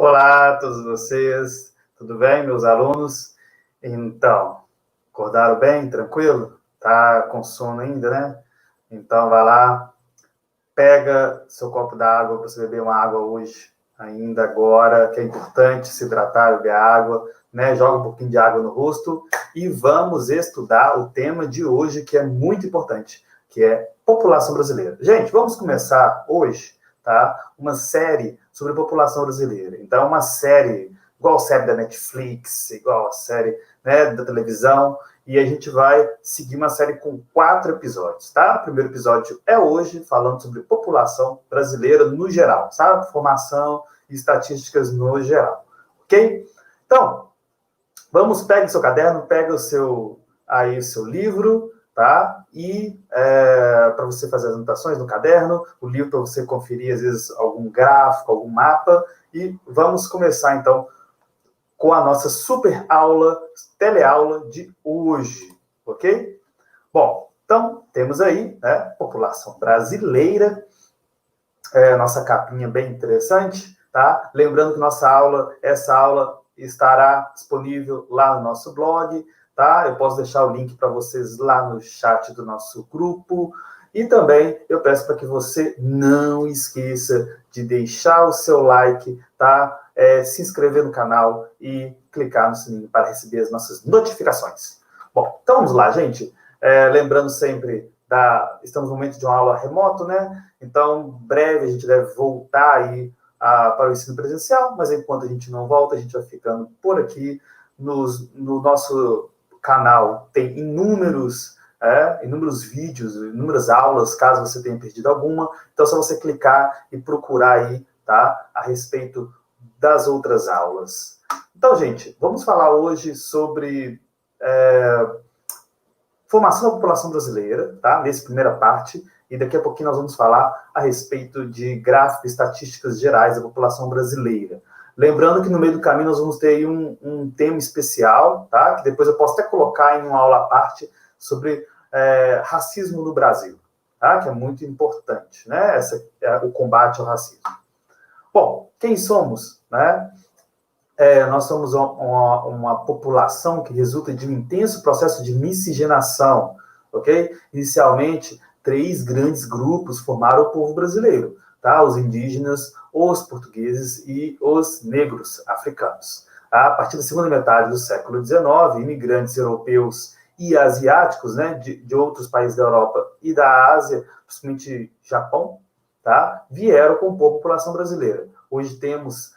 Olá a todos vocês, tudo bem, meus alunos? Então, acordaram bem, tranquilo? Tá com sono ainda, né? Então, vai lá, pega seu copo d'água para você beber uma água hoje, ainda agora, que é importante se hidratar, beber água, né? Joga um pouquinho de água no rosto e vamos estudar o tema de hoje, que é muito importante, que é população brasileira. Gente, vamos começar hoje, tá? Uma série sobre a população brasileira. Então, uma série, igual a série da Netflix, igual a série, né, da televisão, e a gente vai seguir uma série com 4 episódios, tá? O primeiro episódio é hoje, falando sobre população brasileira no geral, sabe? Formação e estatísticas no geral, ok? Então, pegue seu caderno, pega o seu livro, tá? E para você fazer as anotações no caderno, o livro para você conferir, às vezes, algum gráfico, algum mapa, e vamos começar, então, com a nossa super aula, teleaula de hoje, ok? Bom, então, temos aí, né, população brasileira, nossa capinha bem interessante, tá? Lembrando que essa aula estará disponível lá no nosso blog, tá? Eu posso deixar o link para vocês lá no chat do nosso grupo. E também eu peço para que você não esqueça de deixar o seu like, tá? Se inscrever no canal e clicar no sininho para receber as nossas notificações. Bom, então vamos lá, gente. Lembrando sempre, estamos no momento de uma aula remoto, né? Então, breve a gente deve voltar aí para o ensino presencial, mas enquanto a gente não volta, a gente vai ficando por aqui. No nosso canal tem inúmeros vídeos, inúmeras aulas, caso você tenha perdido alguma. Então, é só você clicar e procurar aí, tá? A respeito das outras aulas. Então, gente, vamos falar hoje sobre formação da população brasileira, tá? Nessa primeira parte, e daqui a pouquinho nós vamos falar a respeito de gráficos e estatísticas gerais da população brasileira. Lembrando que no meio do caminho nós vamos ter aí um tema especial, tá? Que depois eu posso até colocar em uma aula à parte sobre racismo no Brasil, tá? Que é muito importante, né? O combate ao racismo. Bom, quem somos, né? Nós somos uma população que resulta de um intenso processo de miscigenação, ok? Inicialmente, 3 grandes grupos formaram o povo brasileiro, tá? Os indígenas, os portugueses e os negros africanos. A partir da segunda metade do século XIX, imigrantes europeus e asiáticos, né, de outros países da Europa e da Ásia, principalmente Japão, tá? Vieram compor a população brasileira. Hoje temos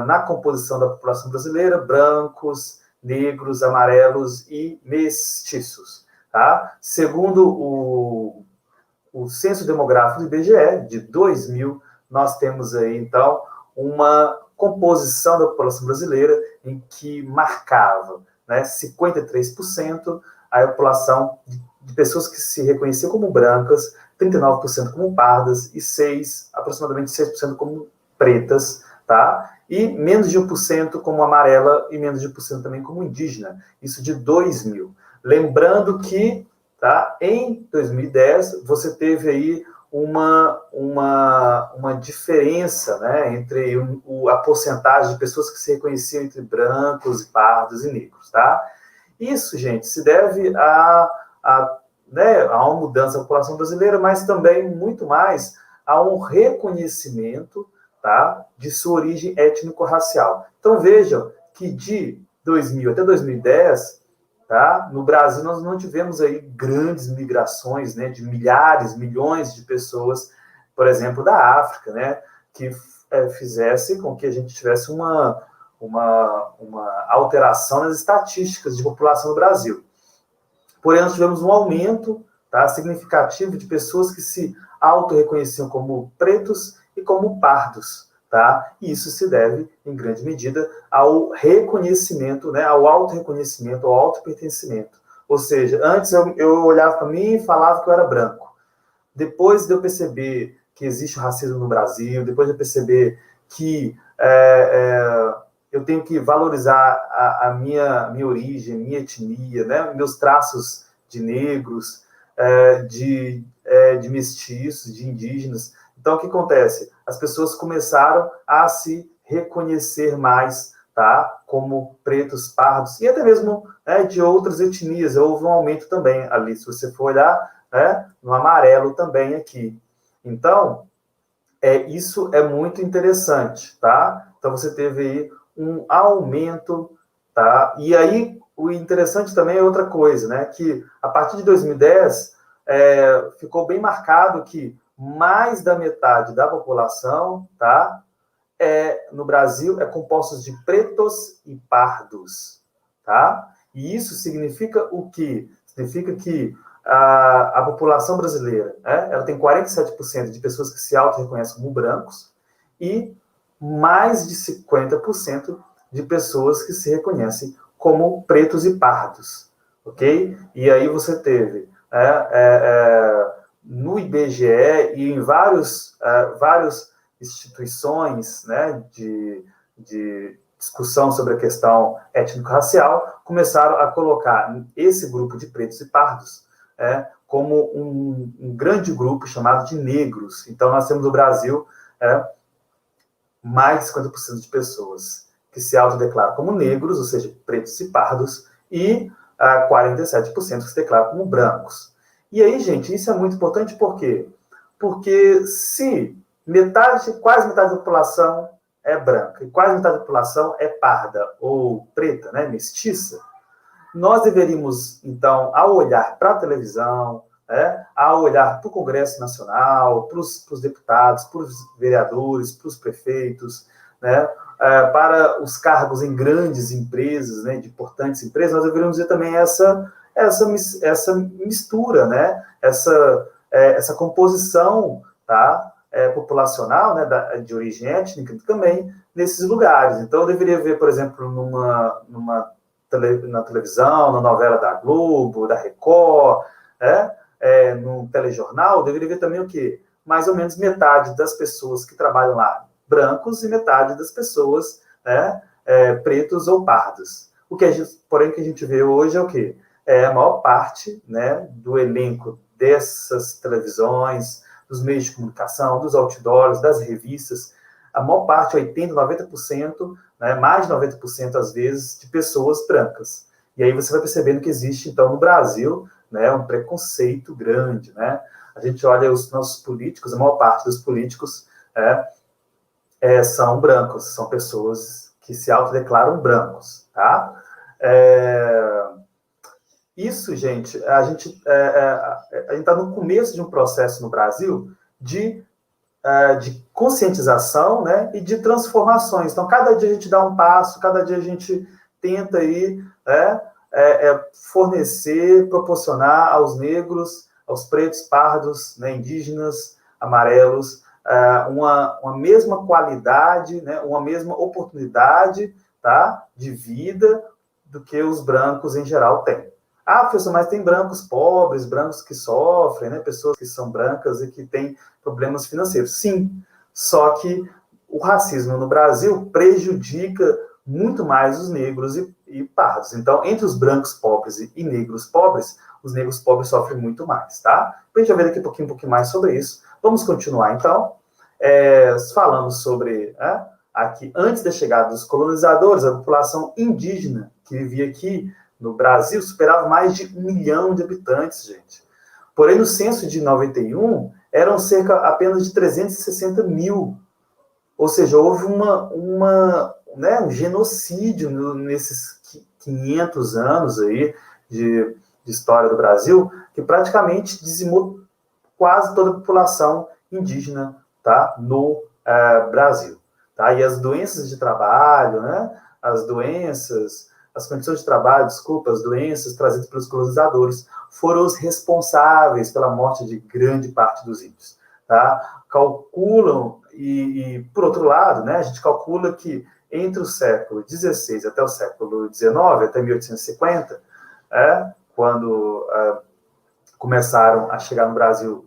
na composição da população brasileira, brancos, negros, amarelos e mestiços. Tá? Segundo o Censo Demográfico do IBGE, de 2000, nós temos aí, então, uma composição da população brasileira em que marcava, né, 53% a população de pessoas que se reconheciam como brancas, 39% como pardas e aproximadamente 6% como pretas, tá? E menos de 1% como amarela e menos de 1% também como indígena. Isso de 2000. Lembrando que, tá, em 2010, você teve aí uma diferença, né, entre a porcentagem de pessoas que se reconheciam entre brancos, pardos e negros, tá? Isso, gente, se deve né, a uma mudança da população brasileira, mas também muito mais a um reconhecimento, tá, de sua origem étnico-racial. Então, vejam que de 2000 até 2010, tá, no Brasil nós não tivemos aí grandes migrações, né, de milhares, milhões de pessoas, por exemplo, da África, né, que fizesse com que a gente tivesse uma alteração nas estatísticas de população no Brasil. Porém, nós tivemos um aumento, tá, significativo de pessoas que se auto-reconheciam como pretos e como pardos, tá? E isso se deve, em grande medida, ao reconhecimento, né, ao auto-reconhecimento, ao auto-pertencimento. Ou seja, antes eu olhava para mim e falava que eu era branco. Depois de eu perceber que existe o racismo no Brasil, depois de eu perceber que eu tenho que valorizar a minha origem, minha etnia, né, meus traços de negros, de mestiços, de indígenas. Então, o que acontece? As pessoas começaram a se reconhecer mais, tá? Como pretos, pardos, e até mesmo, né, de outras etnias. Houve um aumento também ali, se você for olhar, né, no amarelo também aqui. Então, isso é muito interessante, tá? Então, você teve aí um aumento, tá? E aí, o interessante também é outra coisa, né? Que a partir de 2010, ficou bem marcado que mais da metade da população, tá? No Brasil, é composta de pretos e pardos, tá? E isso significa o quê? Significa que a população brasileira, né, ela tem 47% de pessoas que se auto-reconhecem como brancos e mais de 50% de pessoas que se reconhecem como pretos e pardos, ok? E aí você teve no IBGE e em vários instituições, né, de discussão sobre a questão étnico-racial, começaram a colocar esse grupo de pretos e pardos como um grande grupo chamado de negros. Então, nós temos no Brasil mais de 50% de pessoas que se autodeclaram como negros, ou seja, pretos e pardos, e 47% que se declaram como brancos. E aí, gente, isso é muito importante por quê? Porque se quase metade da população é branca e quase metade da população é parda ou preta, né, mestiça, nós deveríamos, então, ao olhar para a televisão, ao olhar para o Congresso Nacional, para os deputados, para os vereadores, para os prefeitos, né, para os cargos em grandes empresas, né, de importantes empresas, nós deveríamos ver também essa mistura, né, essa composição, tá, populacional, né, de origem étnica, também nesses lugares. Então, eu deveria ver, por exemplo, na televisão, na novela da Globo, da Record, no telejornal, deveria ver também o quê? Mais ou menos metade das pessoas que trabalham lá, brancos, e metade das pessoas pretos ou pardos. Porém, o que a gente vê hoje é o quê? A maior parte, né, do elenco dessas televisões, dos meios de comunicação, dos outdoors, das revistas, a maior parte, 80%, 90%, né, mais de 90% às vezes, de pessoas brancas. E aí você vai percebendo que existe, então, no Brasil, né, um preconceito grande, né? A gente olha os nossos políticos, a maior parte dos políticos são brancos, são pessoas que se autodeclaram brancos, tá? Isso, gente, a gente está no começo de um processo no Brasil de conscientização, né, e de transformações. Então, cada dia a gente dá um passo, cada dia a gente tenta aí, fornecer, proporcionar aos negros, aos pretos, pardos, né, indígenas, amarelos, uma mesma qualidade, né, uma mesma oportunidade, tá, de vida do que os brancos em geral têm. Professor, mas tem brancos pobres, brancos que sofrem, né? Pessoas que são brancas e que têm problemas financeiros. Sim, só que o racismo no Brasil prejudica muito mais os negros e pardos. Então, entre os brancos pobres e negros pobres, os negros pobres sofrem muito mais, tá? A gente vai ver daqui a um pouquinho mais sobre isso. Vamos continuar, então, falando sobre aqui, antes da chegada dos colonizadores, a população indígena que vivia aqui no Brasil superava mais de 1 milhão de habitantes, gente. Porém, no censo de 91, eram cerca apenas de 360 mil. Ou seja, houve um genocídio nesses 500 anos aí de história do Brasil, que praticamente dizimou quase toda a população indígena, tá, no Brasil. Tá? E as doenças de trabalho, né, as condições de trabalho, as doenças trazidas pelos colonizadores foram os responsáveis pela morte de grande parte dos índios. Tá? Calculam, e por outro lado, né, a gente calcula que entre o século XVI até o século XIX, até 1850, quando começaram a chegar no Brasil,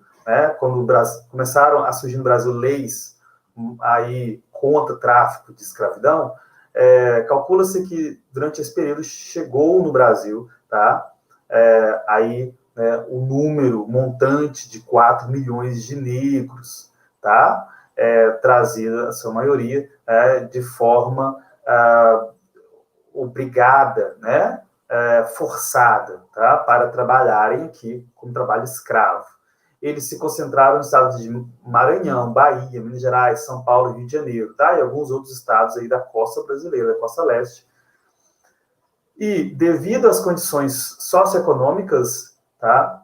quando começaram a surgir no Brasil leis aí contra o tráfico de escravidão, calcula-se que durante esse período chegou no Brasil, tá? O número montante de 4 milhões de negros, tá? trazida, a sua maioria, de forma obrigada, né, forçada, tá, para trabalharem aqui como trabalho escravo. Eles se concentraram nos estados de Maranhão, Bahia, Minas Gerais, São Paulo e Rio de Janeiro, tá, e alguns outros estados aí da costa brasileira, da costa leste. E, devido às condições socioeconômicas, tá,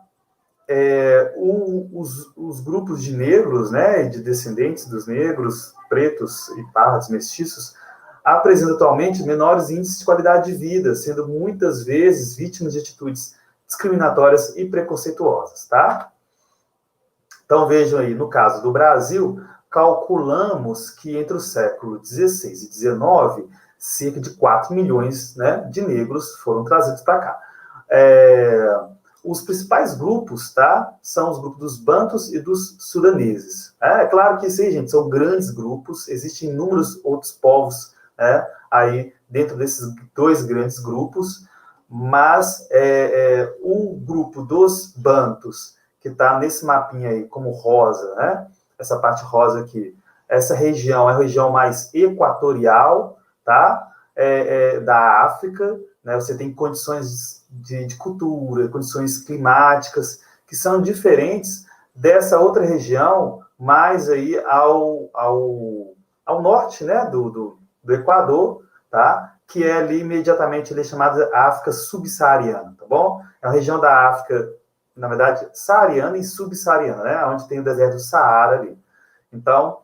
os grupos de negros, né, de descendentes dos negros, pretos e pardos mestiços, apresentam atualmente menores índices de qualidade de vida, sendo muitas vezes vítimas de atitudes discriminatórias e preconceituosas, tá? Então, vejam aí, no caso do Brasil, calculamos que entre o século XVI e XIX, cerca de 4 milhões, né, de negros foram trazidos para cá. Os principais grupos, tá, são os grupos dos bantus e dos sudaneses. É claro que isso aí, gente, são grandes grupos, existem inúmeros outros povos, aí dentro desses dois grandes grupos, mas o grupo dos bantus, que está nesse mapinha aí como rosa, né, essa parte rosa aqui, essa região é a região mais equatorial, tá, da África, né, você tem condições de cultura, condições climáticas, que são diferentes dessa outra região, mais aí ao norte, né, do Equador, tá, que é ali imediatamente ali chamada África subsaariana, tá bom? É uma região da África, na verdade, saariana e subsaariana, né, onde tem o deserto do Saara ali. Então,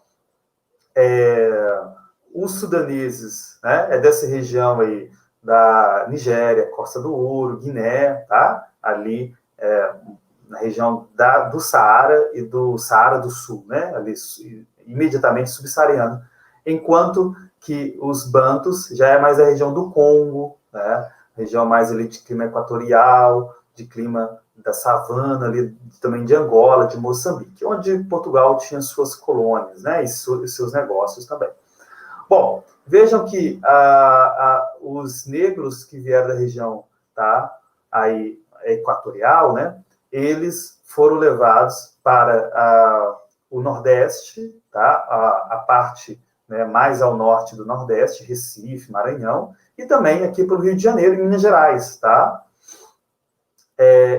os sudaneses, né, dessa região aí da Nigéria, Costa do Ouro, Guiné, tá? Ali na região do Saara e do Saara do Sul, né? Ali imediatamente subsaariano, enquanto que os bantus já é mais a região do Congo, né? Região mais ali de clima equatorial, de clima da savana, ali também de Angola, de Moçambique, onde Portugal tinha suas colônias, né? E seus negócios também. Bom, vejam que os negros que vieram da região, tá, aí, equatorial, né, eles foram levados para o Nordeste, tá, a parte, né, mais ao norte do Nordeste, Recife, Maranhão, e também aqui para o Rio de Janeiro e Minas Gerais, tá?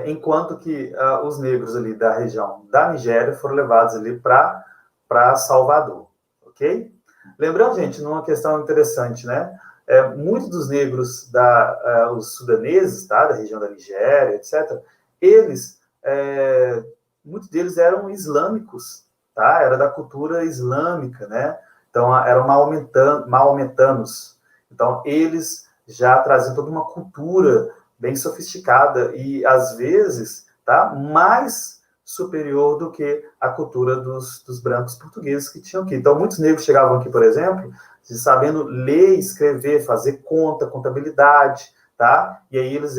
Enquanto que os negros ali da região da Nigéria foram levados ali para Salvador, ok? Lembrando, gente, numa questão interessante, né? Muitos dos negros, os sudaneses, tá? Da região da Nigéria, etc., eles, muitos deles eram islâmicos, tá? Era da cultura islâmica, né? Então, eram maometanos. Então, eles já traziam toda uma cultura bem sofisticada e, às vezes, tá? Mais superior do que a cultura dos brancos portugueses que tinham aqui. Então, muitos negros chegavam aqui, por exemplo, sabendo ler, escrever, fazer conta, contabilidade, tá? E aí eles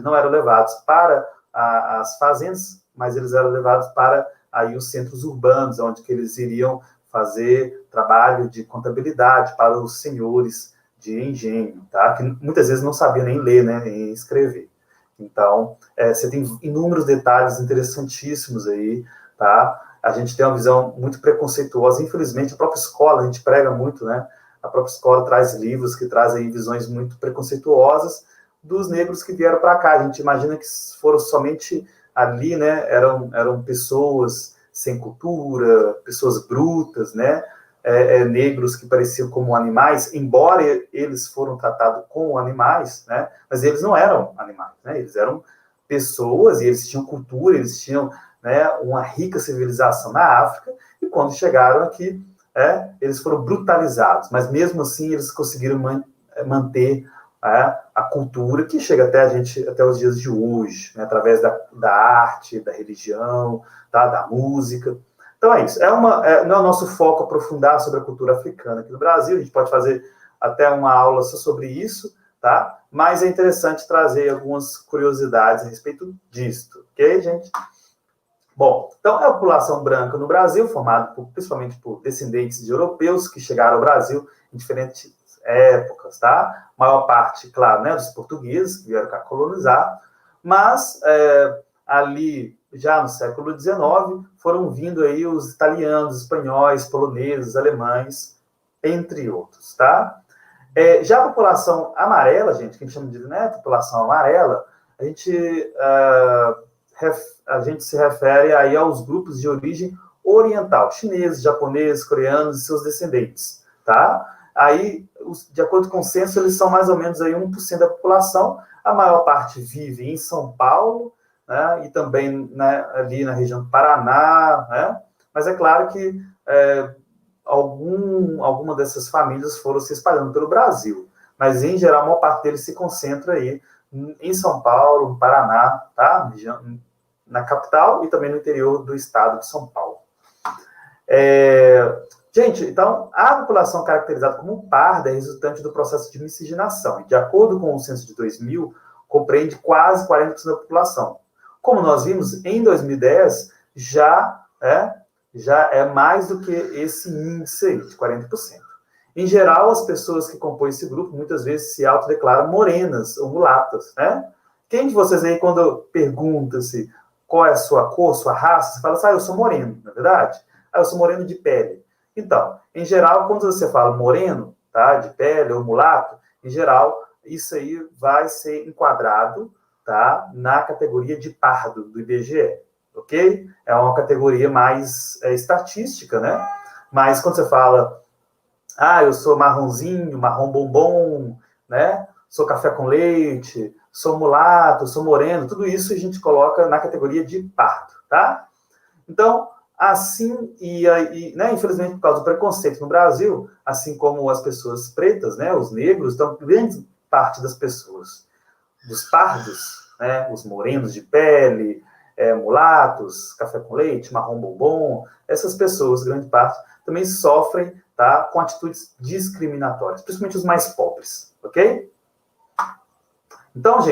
não eram levados para as fazendas, mas eles eram levados para aí os centros urbanos, onde que eles iriam fazer trabalho de contabilidade para os senhores de engenho, tá? Que muitas vezes não sabiam nem ler, né, nem escrever. Então, você tem inúmeros detalhes interessantíssimos aí, tá? A gente tem uma visão muito preconceituosa, infelizmente, a própria escola, a gente prega muito, né? A própria escola traz livros que trazem visões muito preconceituosas dos negros que vieram para cá. A gente imagina que foram somente ali, né? Eram pessoas sem cultura, pessoas brutas, né? Negros que pareciam como animais, embora eles foram tratados como animais, né? Mas eles não eram animais, né? Eles eram pessoas e eles tinham cultura, eles tinham, né, uma rica civilização na África, e quando chegaram aqui, eles foram brutalizados, mas mesmo assim eles conseguiram manter a cultura que chega até a gente, até os dias de hoje, né, através da arte, da religião, tá, da música. Então é isso. Não é o nosso foco aprofundar sobre a cultura africana aqui no Brasil, a gente pode fazer até uma aula só sobre isso, tá? Mas é interessante trazer algumas curiosidades a respeito disto, ok, gente? Bom, então é a população branca no Brasil, formada principalmente por descendentes de europeus que chegaram ao Brasil em diferentes épocas, tá? A maior parte, claro, né, dos portugueses que vieram cá colonizar, mas ali já no século XIX, foram vindo aí os italianos, espanhóis, poloneses, alemães, entre outros, tá? Já a população amarela, gente, que a gente chama de, né, população amarela, a gente se refere aí aos grupos de origem oriental, chineses, japoneses, coreanos e seus descendentes, tá? Aí, de acordo com o censo, eles são mais ou menos aí 1% da população, a maior parte vive em São Paulo, né, e também, né, ali na região do Paraná, né? Mas é claro que alguma dessas famílias foram se espalhando pelo Brasil, mas em geral a maior parte deles se concentra aí em São Paulo, no Paraná, tá? Na capital e também no interior do estado de São Paulo. Gente, então, a população caracterizada como parda é resultante do processo de miscigenação, e de acordo com o censo de 2000, compreende quase 40% da população. Como nós vimos, em 2010, já é mais do que esse índice aí, de 40%. Em geral, as pessoas que compõem esse grupo, muitas vezes se autodeclaram morenas ou mulatas, né? Quem de vocês aí, quando pergunta-se qual é a sua cor, sua raça, você fala assim, eu sou moreno, não é verdade? Eu sou moreno de pele. Então, em geral, quando você fala moreno, tá, de pele ou mulato, em geral, isso aí vai ser enquadrado, tá, na categoria de pardo do IBGE, ok? É uma categoria mais estatística, né? Mas quando você fala, eu sou marronzinho, marrom bombom, né? Sou café com leite, sou mulato, sou moreno, tudo isso a gente coloca na categoria de pardo, tá? Então, assim, né, infelizmente, por causa do preconceito no Brasil, assim como as pessoas pretas, né, os negros, então, grande parte das pessoas, dos pardos, né, os morenos de pele, mulatos, café com leite, marrom bombom, essas pessoas, grande parte, também sofrem, tá, com atitudes discriminatórias, principalmente os mais pobres, ok? Então, gente,